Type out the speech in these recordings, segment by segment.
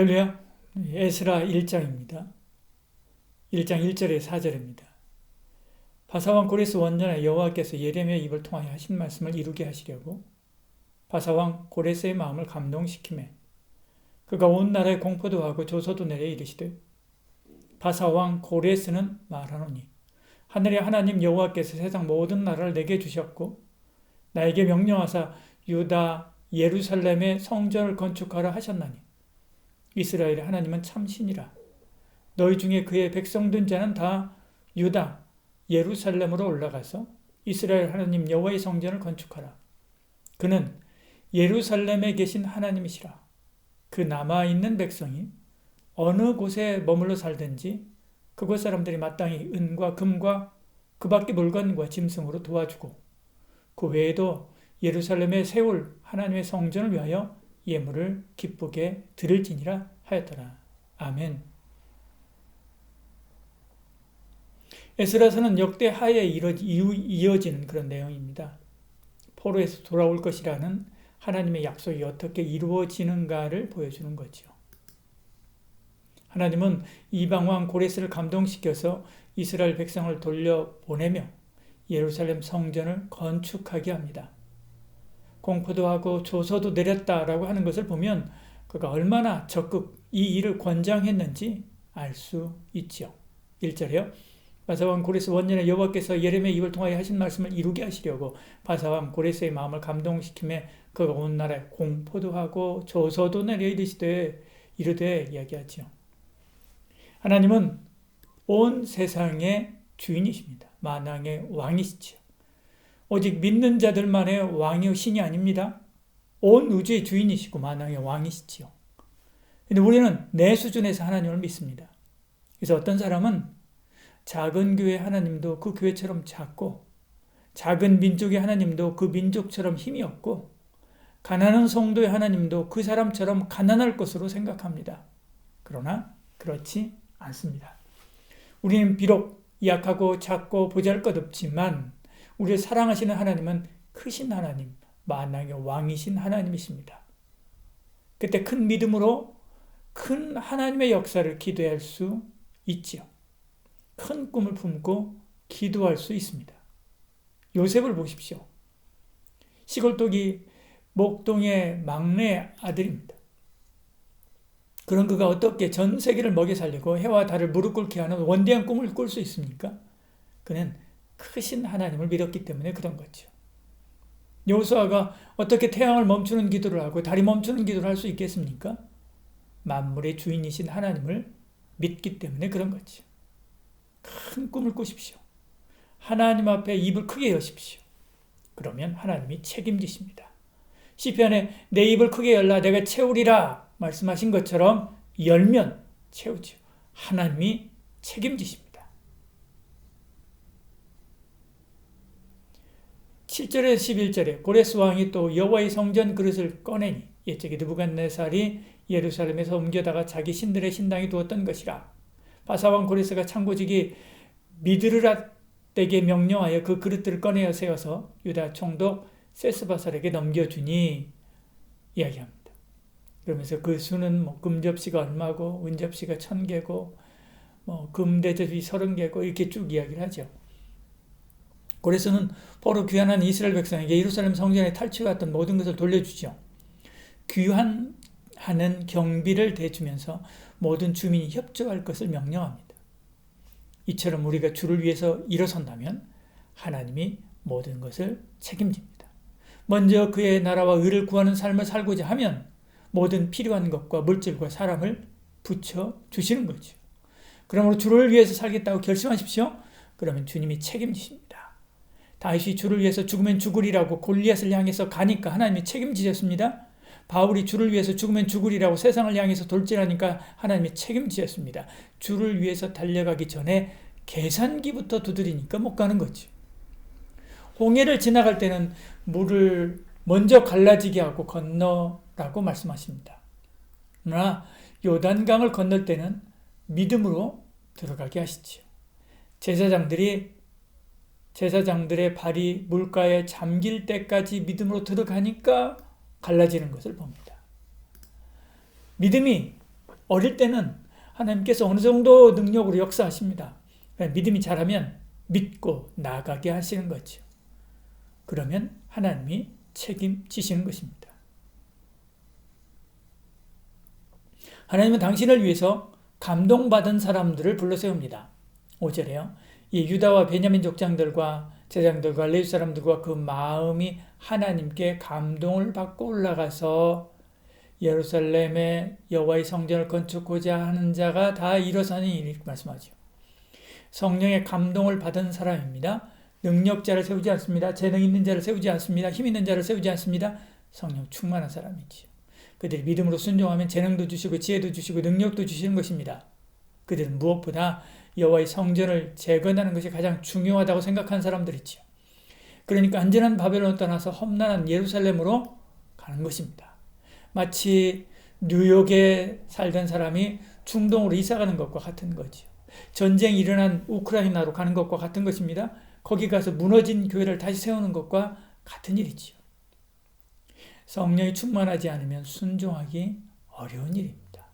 할렐루야. 에스라 1장입니다. 1장 1절에 4절입니다. 바사왕 고레스 원년에 여호와께서 예레미야의 입을 통하여 하신 말씀을 이루게 하시려고 바사왕 고레스의 마음을 감동시키매 그가 온 나라에 공포도 하고 조소도 내려 이르시되 바사왕 고레스는 말하노니 하늘의 하나님 여호와께서 세상 모든 나라를 내게 주셨고 나에게 명령하사 유다 예루살렘의 성전을 건축하라 하셨나니 이스라엘의 하나님은 참신이라. 너희 중에 그의 백성된 자는 다 유다 예루살렘으로 올라가서 이스라엘 하나님 여호와의 성전을 건축하라. 그는 예루살렘에 계신 하나님이시라. 그 남아있는 백성이 어느 곳에 머물러 살든지 그곳 사람들이 마땅히 은과 금과 그 밖의 물건과 짐승으로 도와주고 그 외에도 예루살렘에 세울 하나님의 성전을 위하여 예물을 기쁘게 드릴지니라 하였더라. 아멘. 에스라서는 역대 하에 이어지는 그런 내용입니다. 포로에서 돌아올 것이라는 하나님의 약속이 어떻게 이루어지는가를 보여주는 거죠. 하나님은 이방왕 고레스를 감동시켜서 이스라엘 백성을 돌려보내며 예루살렘 성전을 건축하게 합니다. 공포도 하고 조서도 내렸다라고 하는 것을 보면 그가 얼마나 적극 이 일을 권장했는지 알 수 있죠. 1절에요. 바사왕 고레스 원년에 여호와께서 예레미야의 입을 통하여 하신 말씀을 이루게 하시려고 바사왕 고레스의 마음을 감동시키며 그가 온 나라에 공포도 하고 조서도 내려 이르되 이야기하죠. 하나님은 온 세상의 주인이십니다. 만왕의 왕이시죠. 오직 믿는 자들만의 왕이요 신이 아닙니다. 온 우주의 주인이시고 만왕의 왕이시지요. 근데 우리는 내 수준에서 하나님을 믿습니다. 그래서 어떤 사람은 작은 교회 하나님도 그 교회처럼 작고 작은 민족의 하나님도 그 민족처럼 힘이 없고 가난한 성도의 하나님도 그 사람처럼 가난할 것으로 생각합니다. 그러나 그렇지 않습니다. 우리는 비록 약하고 작고 보잘것없지만 우리를 사랑하시는 하나님은 크신 하나님, 만왕의 왕이신 하나님이십니다. 그때 큰 믿음으로 큰 하나님의 역사를 기대할 수 있지요. 큰 꿈을 품고 기도할 수 있습니다. 요셉을 보십시오. 시골독이 목동의 막내 아들입니다. 그런 그가 어떻게 전 세계를 먹여 살리고 해와 달을 무릎 꿇게 하는 원대한 꿈을 꿀 수 있습니까? 그는 크신 하나님을 믿었기 때문에 그런 거죠. 여호수아가 어떻게 태양을 멈추는 기도를 하고 달이 멈추는 기도를 할 수 있겠습니까? 만물의 주인이신 하나님을 믿기 때문에 그런 거죠. 큰 꿈을 꾸십시오. 하나님 앞에 입을 크게 여십시오. 그러면 하나님이 책임지십니다. 시편에 내 입을 크게 열라 내가 채우리라 말씀하신 것처럼 열면 채우죠. 하나님이 책임지십니다. 7절에서 11절에 고레스 왕이 또 여호와의 성전 그릇을 꺼내니 옛적에 느부갓네살이 예루살렘에서 옮겨다가 자기 신들의 신당에 두었던 것이라. 바사왕 고레스가 창고직이 미드르랏에게 명령하여 그 그릇들을 꺼내어 세워서 유다 총독 세스바살에게 넘겨주니 이야기합니다. 그러면서 그 수는 금접시가 얼마고 은접시가 1000개고 금대접이 30개고 이렇게 쭉 이야기를 하죠. 고레스는 포로 귀환한 이스라엘 백성에게 예루살렘 성전에 탈취해왔던 모든 것을 돌려주죠. 귀환하는 경비를 대주면서 모든 주민이 협조할 것을 명령합니다. 이처럼 우리가 주를 위해서 일어선다면 하나님이 모든 것을 책임집니다. 먼저 그의 나라와 의를 구하는 삶을 살고자 하면 모든 필요한 것과 물질과 사람을 붙여주시는 거죠. 그러므로 주를 위해서 살겠다고 결심하십시오. 그러면 주님이 책임지십니다. 다윗이 주를 위해서 죽으면 죽으리라고 골리앗을 향해서 가니까 하나님이 책임지셨습니다. 바울이 주를 위해서 죽으면 죽으리라고 세상을 향해서 돌진하니까 하나님이 책임지셨습니다. 주를 위해서 달려가기 전에 계산기부터 두드리니까 못 가는 거죠. 홍해를 지나갈 때는 물을 먼저 갈라지게 하고 건너라고 말씀하십니다. 그러나 요단강을 건널 때는 믿음으로 들어가게 하시죠. 제사장들의 발이 물가에 잠길 때까지 믿음으로 들어가니까 갈라지는 것을 봅니다. 믿음이 어릴 때는 하나님께서 어느 정도 능력으로 역사하십니다. 믿음이 자라면 믿고 나가게 하시는 거죠. 그러면 하나님이 책임지시는 것입니다. 하나님은 당신을 위해서 감동받은 사람들을 불러 세웁니다. 5절에요. 이 유다와 베냐민 족장들과 제장들과 레위 사람들과 그 마음이 하나님께 감동을 받고 올라가서 예루살렘의 여호와의 성전을 건축하고자 하는 자가 다 일어서니 이렇게 말씀하죠. 성령의 감동을 받은 사람입니다. 능력자를 세우지 않습니다. 재능 있는 자를 세우지 않습니다. 힘 있는 자를 세우지 않습니다. 성령 충만한 사람이지요. 그들이 믿음으로 순종하면 재능도 주시고 지혜도 주시고 능력도 주시는 것입니다. 그들은 무엇보다 여호와의 성전을 재건하는 것이 가장 중요하다고 생각하는 사람들이지요. 그러니까 안전한 바벨론을 떠나서 험난한 예루살렘으로 가는 것입니다. 마치 뉴욕에 살던 사람이 중동으로 이사가는 것과 같은 거죠. 전쟁이 일어난 우크라이나로 가는 것과 같은 것입니다. 거기 가서 무너진 교회를 다시 세우는 것과 같은 일이지요. 성령이 충만하지 않으면 순종하기 어려운 일입니다.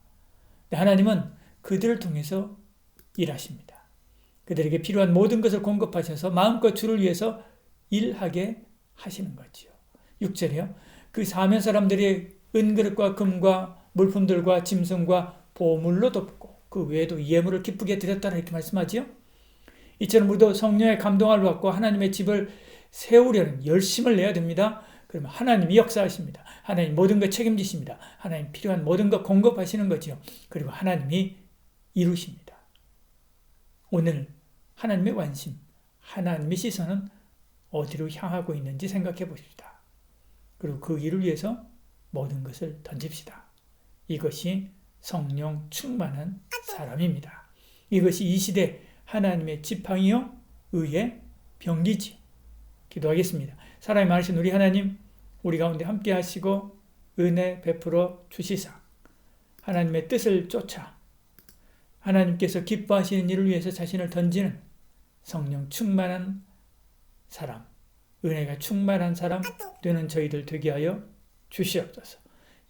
하나님은 그들을 통해서 일하십니다. 그들에게 필요한 모든 것을 공급하셔서 마음껏 주를 위해서 일하게 하시는 거지요. 6절이요. 그 사면 사람들이 은그릇과 금과 물품들과 짐승과 보물로 덮고 그 외에도 예물을 기쁘게 드렸다는 이렇게 말씀하지요. 이처럼 우리도 성령의 감동을 받고 하나님의 집을 세우려는 열심을 내야 됩니다. 그러면 하나님이 역사하십니다. 하나님 모든 것 책임지십니다. 하나님 필요한 모든 것 공급하시는 거지요. 그리고 하나님이 이루십니다. 오늘 하나님의 관심, 하나님의 시선은 어디로 향하고 있는지 생각해 보십시다. 그리고 그 일을 위해서 모든 것을 던집시다. 이것이 성령 충만한 사람입니다. 이것이 이 시대 하나님의 지팡이요 의의 병기지. 기도하겠습니다. 사랑이 많으신 우리 하나님, 우리 가운데 함께 하시고 은혜 베풀어 주시사 하나님의 뜻을 쫓아 하나님께서 기뻐하시는 일을 위해서 자신을 던지는 성령 충만한 사람, 은혜가 충만한 사람 되는 저희들 되게 하여 주시옵소서.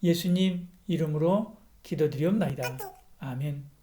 예수님 이름으로 기도드리옵나이다. 아멘.